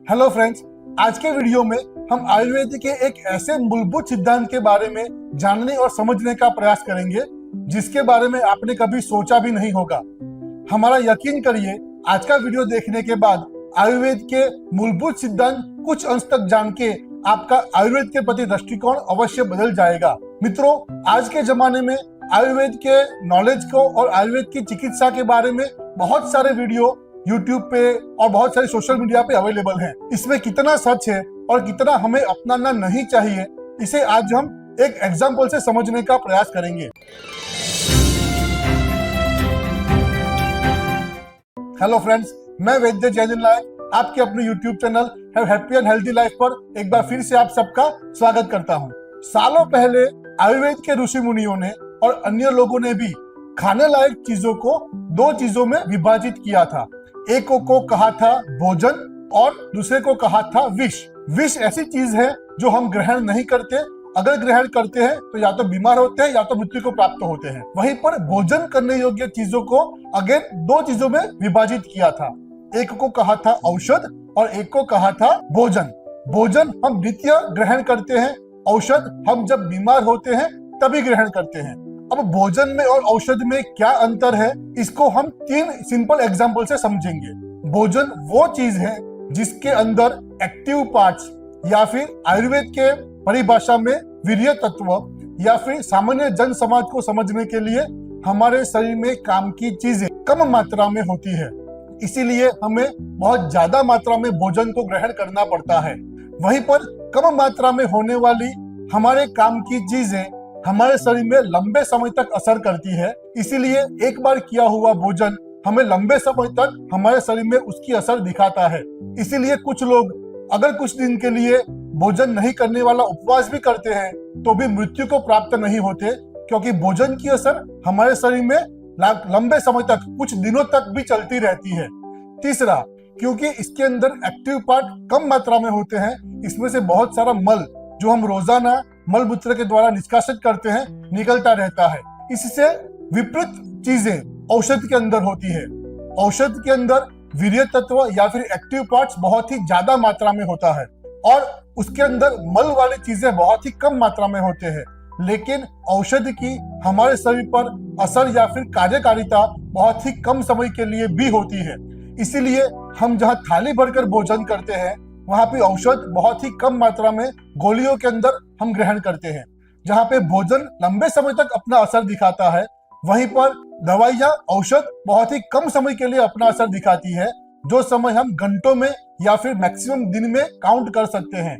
Hello friends, आज के video में हम आयुर्वेद के एक ऐसे मूलभूत सिद्धांत के बारे में जानने और समझने का प्रयास करेंगे जिसके बारे में आपने कभी सोचा भी नहीं होगा। हमारा यकीन करिए, आज का वीडियो देखने के बाद आयुर्वेद के मूलभूत सिद्धांत कुछ अंश तक जान के आपका आयुर्वेद के प्रति दृष्टिकोण अवश्य बदल जाएगा। मित्रों, आज के जमाने में आयुर्वेद के नॉलेज को और आयुर्वेद की चिकित्सा के बारे में बहुत सारे वीडियो YouTube पे और बहुत सारे सोशल मीडिया पे अवेलेबल हैं। इसमें कितना सच है और कितना हमें अपनाना नहीं चाहिए, इसे आज हम एक एग्जाम्पल से समझने का प्रयास करेंगे। हेलो फ्रेंड्स, मैं वैद्य जयदीन नायक आपके अपने YouTube channel have happy and healthy life पर एक बार फिर से आप सबका स्वागत करता हूं। सालों पहले आयुर्वेद के ऋषि मुनियों ने और अन्य लोगों ने भी खाने लायक चीजों को दो चीजों में विभाजित किया था। एक को कहा था भोजन और दूसरे को कहा था विष। विष ऐसी चीज है जो हम ग्रहण नहीं करते, अगर ग्रहण करते हैं तो या तो बीमार होते हैं या तो मृत्यु को प्राप्त होते हैं। वहीं पर भोजन करने योग्य चीजों को अगेन दो चीजों में विभाजित किया था। एक को कहा था औषध और एक को कहा था भोजन। भोजन हम नित्य ग्रहण करते हैं, औषध हम जब बीमार होते हैं तभी ग्रहण करते हैं। अब भोजन में और औषध में क्या अंतर है, इसको हम तीन सिंपल एग्जाम्पल से समझेंगे। भोजन वो चीज है जिसके अंदर एक्टिव पार्ट्स या फिर आयुर्वेद के परिभाषा में वीर्य तत्व या फिर सामान्य जन समाज को समझने के लिए हमारे शरीर में काम की चीजें कम मात्रा में होती है, इसीलिए हमें बहुत ज्यादा मात्रा में भोजन को ग्रहण करना पड़ता है। वहीं पर कम मात्रा में होने वाली हमारे काम की चीजें हमारे शरीर में लंबे समय तक असर करती है, इसीलिए एक बार किया हुआ भोजन हमें लंबे समय तक हमारे शरीर में उसकी असर दिखाता है। इसीलिए कुछ लोग अगर कुछ दिन के लिए भोजन नहीं करने वाला उपवास भी करते हैं तो भी मृत्यु को प्राप्त नहीं होते, क्योंकि भोजन की असर हमारे शरीर में लंबे समय तक, कुछ दिनों तक भी चलती रहती है। तीसरा, क्योंकि इसके अंदर एक्टिव पार्ट कम मात्रा में होते हैं, इसमें से बहुत सारा मल जो हम रोजाना मल मूत्र के द्वारा निष्कासित करते हैं निकलता रहता है। इससे विपरीत चीजें औषध के अंदर होती है। औषध के अंदर वीर्य तत्व या फिर एक्टिव पार्ट्स बहुत ही ज्यादा मात्रा में होता है और उसके अंदर मल वाली चीजें बहुत ही कम मात्रा में होते हैं। लेकिन औषध की हमारे शरीर पर असर या फिर कार्यकारिता बहुत ही कम समय के लिए भी होती है, इसीलिए हम जहाँ थाली भरकर भोजन करते हैं वहां पे औषध बहुत ही कम मात्रा में गोलियों के अंदर हम ग्रहण करते हैं। जहाँ पे भोजन लंबे समय तक अपना असर दिखाता है, वहीं पर दवाइयाँ औषध बहुत ही कम समय के लिए अपना असर दिखाती है, जो समय हम घंटों में या फिर मैक्सिमम दिन में काउंट कर सकते हैं।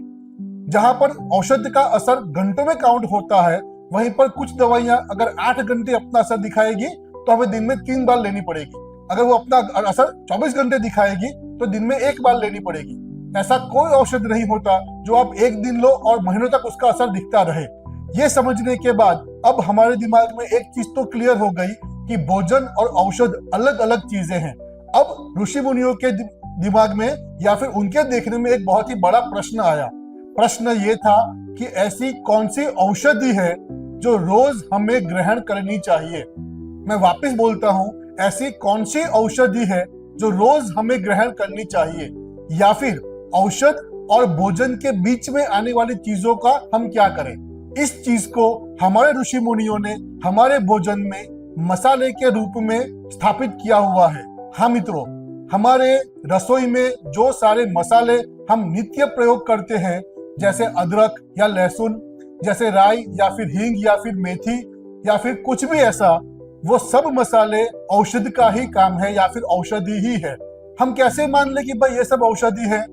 जहाँ पर औषध का असर घंटों में काउंट होता है, वहीं पर कुछ दवाइयाँ अगर 8 घंटे अपना असर दिखाएगी तो हमें दिन में 3 बार लेनी पड़ेगी। अगर वो अपना असर 24 घंटे दिखाएगी तो दिन में 1 बार लेनी पड़ेगी। ऐसा कोई औषध नहीं होता जो आप एक दिन लो और महीनों तक उसका असर दिखता रहे। ये समझने के बाद अब हमारे दिमाग में एक चीज तो क्लियर हो गई कि भोजन और औषध अलग अलग चीजें हैं। अब ऋषि मुनियों के दिमाग में या फिर उनके देखने में एक बहुत ही बड़ा प्रश्न आया। प्रश्न ये था कि ऐसी कौन सी औषधि है जो रोज हमें ग्रहण करनी चाहिए। मैं वापस बोलता हूँ, ऐसी कौन सी औषधि है जो रोज हमें ग्रहण करनी चाहिए, या फिर औषध और भोजन के बीच में आने वाली चीजों का हम क्या करें। इस चीज को हमारे ऋषि मुनियों ने हमारे भोजन में मसाले के रूप में स्थापित किया हुआ है। हाँ मित्रों, हमारे रसोई में जो सारे मसाले हम नित्य प्रयोग करते हैं, जैसे अदरक या लहसुन, जैसे राई या फिर हींग या फिर मेथी या फिर कुछ भी ऐसा, वो सब मसाले औषध का ही काम है या फिर औषधि ही है। हम कैसे मान ले कि भाई ये सब औषधि है?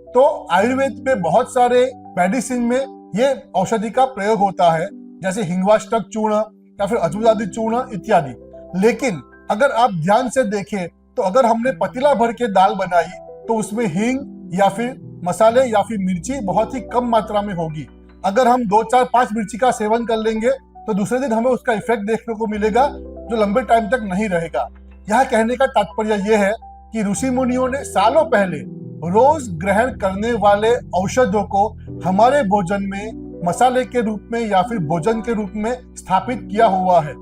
तो आयुर्वेद में बहुत सारे मेडिसिन में ये औषधि का प्रयोग होता है, जैसे हिंगवाष्टक चूर्ण या फिर अजूबादी चूर्ण इत्यादि। लेकिन अगर आप ध्यान से देखें तो अगर हमने पतीला भर के दाल बनाई तो उसमें हींग या फिर मसाले या फिर मिर्ची बहुत ही कम मात्रा में होगी। अगर हम 2, 4, 5 मिर्ची का सेवन कर लेंगे तो दूसरे दिन हमें उसका इफेक्ट देखने को मिलेगा जो लंबे टाइम तक नहीं रहेगा। यहाँ कहने का तात्पर्य यह है कि ऋषि मुनियों ने सालों पहले रोज ग्रहण करने वाले औषधों को हमारे भोजन में मसाले के रूप में या फिर भोजन के रूप में स्थापित किया हुआ है।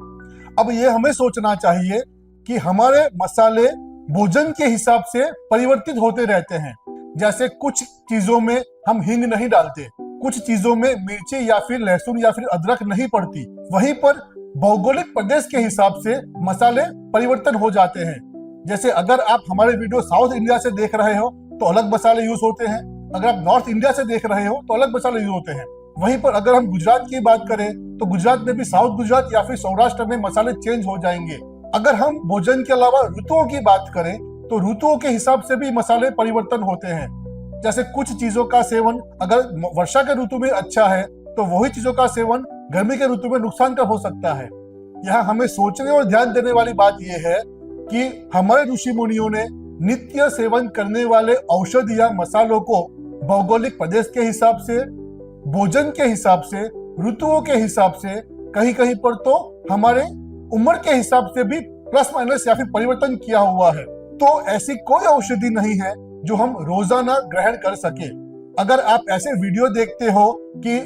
अब ये हमें सोचना चाहिए कि हमारे मसाले भोजन के हिसाब से परिवर्तित होते रहते हैं। जैसे कुछ चीजों में हम हींग नहीं डालते, कुछ चीजों में मिर्ची या फिर लहसुन या फिर अदरक नहीं पड़ती। वहीं पर भौगोलिक प्रदेश के हिसाब से मसाले परिवर्तन हो जाते हैं। जैसे अगर आप हमारे वीडियो साउथ इंडिया से देख रहे हो तो अलग मसाले यूज होते हैं, अगर आप नॉर्थ इंडिया से देख रहे हो तो अलग मसाले यूज होते हैं। वहीं पर अगर हम गुजरात की बात करें तो गुजरात में भी साउथ गुजरात या फिर सौराष्ट्र में मसाले चेंज हो जाएंगे। अगर हम भोजन के अलावा ऋतुओं की बात करें तो ऋतुओं के हिसाब से भी मसाले परिवर्तन होते हैं। जैसे कुछ चीजों का सेवन अगर वर्षा के ऋतु में अच्छा है तो वही चीजों का सेवन गर्मी के ऋतु में नुकसान का हो सकता है। यहाँ हमें सोचने और ध्यान देने वाली बात यह है कि हमारे ऋषि मुनियों ने नित्य सेवन करने वाले औषध या मसालों को भौगोलिक प्रदेश के हिसाब से, भोजन के हिसाब से, ऋतुओं के हिसाब से, कहीं कहीं पर तो हमारे उम्र के हिसाब से भी प्लस माइनस या फिर परिवर्तन किया हुआ है। तो ऐसी कोई औषधि नहीं है जो हम रोजाना ग्रहण कर सके। अगर आप ऐसे वीडियो देखते हो कि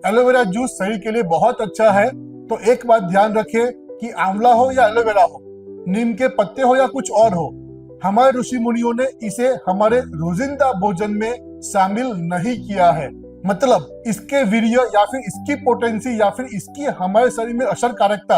एलोवेरा जूस शरीर के लिए बहुत अच्छा है तो एक बात ध्यान रखें कि आंवला हो या एलोवेरा हो, नीम के पत्ते हो या कुछ और हो, हमारे ऋषि मुनियों ने इसे हमारे रोजिंदा भोजन में शामिल नहीं किया है। मतलब इसके वीर्य या फिर इसकी पोटेंसी या फिर इसकी हमारे शरीर में असरकारकता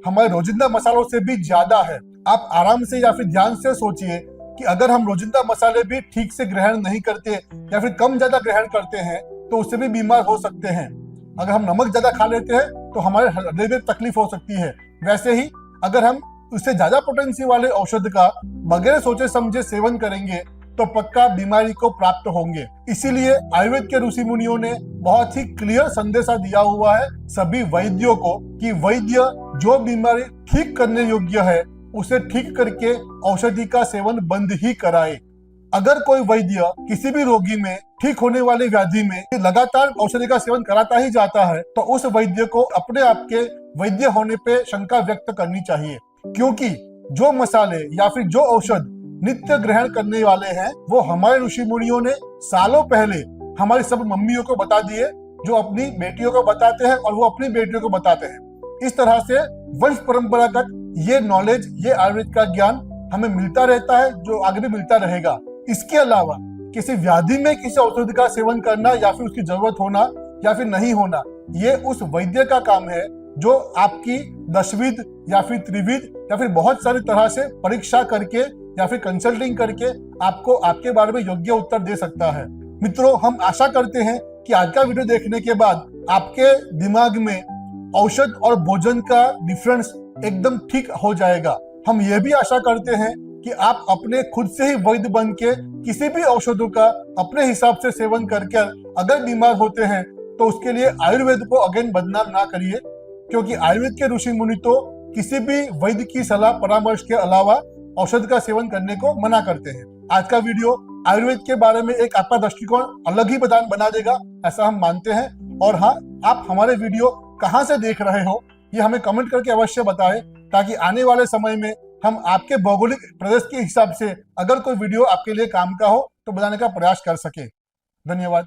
हमारे रोजिंदा मसालों से भी ज्यादा है। आप आराम से या फिर ध्यान से सोचिए कि अगर हम रोजिंदा मसाले भी ठीक से ग्रहण नहीं करते या फिर कम ज्यादा ग्रहण करते हैं तो उससे भी बीमार हो सकते हैं। अगर हम नमक ज्यादा खा लेते हैं तो हमारे हृदय में तकलीफ हो सकती है। वैसे ही अगर हम उससे ज्यादा पोटेंसी वाले औषध का बगैर सोचे समझे सेवन करेंगे तो पक्का बीमारी को प्राप्त होंगे। इसीलिए आयुर्वेद के ऋषि मुनियों ने बहुत ही क्लियर संदेशा दिया हुआ है सभी वैद्यों को कि वैद्य जो बीमारी ठीक करने योग्य है उसे ठीक करके औषधि का सेवन बंद ही कराए। अगर कोई वैद्य किसी भी रोगी में ठीक होने वाली व्याधि में लगातार औषधि का सेवन कराता ही जाता है तो उस वैद्य को अपने आप के वैद्य होने पे शंका व्यक्त करनी चाहिए, क्योंकि जो मसाले या फिर जो औषध नित्य ग्रहण करने वाले हैं वो हमारे ऋषि मुनियों ने सालों पहले हमारी सब मम्मियों को बता दिए, जो अपनी बेटियों को बताते हैं और वो अपनी बेटियों को बताते हैं। इस तरह से वंश परंपरागत ये नॉलेज, ये आयुर्वेद का ज्ञान हमें मिलता रहता है, जो आगे भी मिलता रहेगा। इसके अलावा किसी व्याधि में किसी औषधि का सेवन करना या फिर उसकी जरूरत होना या फिर नहीं होना, ये उस वैद्य का काम है जो आपकी दशविध या फिर त्रिविध या फिर बहुत सारी तरह से परीक्षा करके या फिर कंसल्टिंग करके आपको आपके बारे में योग्य उत्तर दे सकता है। मित्रों, हम आशा करते हैं कि आज का वीडियो देखने के बाद आपके दिमाग में औषध और भोजन का डिफरेंस एकदम ठीक हो जाएगा। हम ये भी आशा करते हैं कि आप अपने खुद से ही वैद्य बन के किसी भी औषधों का अपने हिसाब से सेवन करके अगर बीमार होते हैं तो उसके लिए आयुर्वेद को अगेन बदनाम ना करिए, क्योंकि आयुर्वेद के ऋषि मुनि तो किसी भी वैद्य की सलाह परामर्श के अलावा औषध का सेवन करने को मना करते हैं। आज का वीडियो आयुर्वेद के बारे में एक आपका दृष्टिकोण अलग ही बना देगा, ऐसा हम मानते हैं। और हाँ, आप हमारे वीडियो कहाँ से देख रहे हो ये हमें कमेंट करके अवश्य बताएं, ताकि आने वाले समय में हम आपके भौगोलिक प्रदेश के हिसाब से अगर कोई वीडियो आपके लिए काम का हो तो बनाने का प्रयास कर सके। धन्यवाद।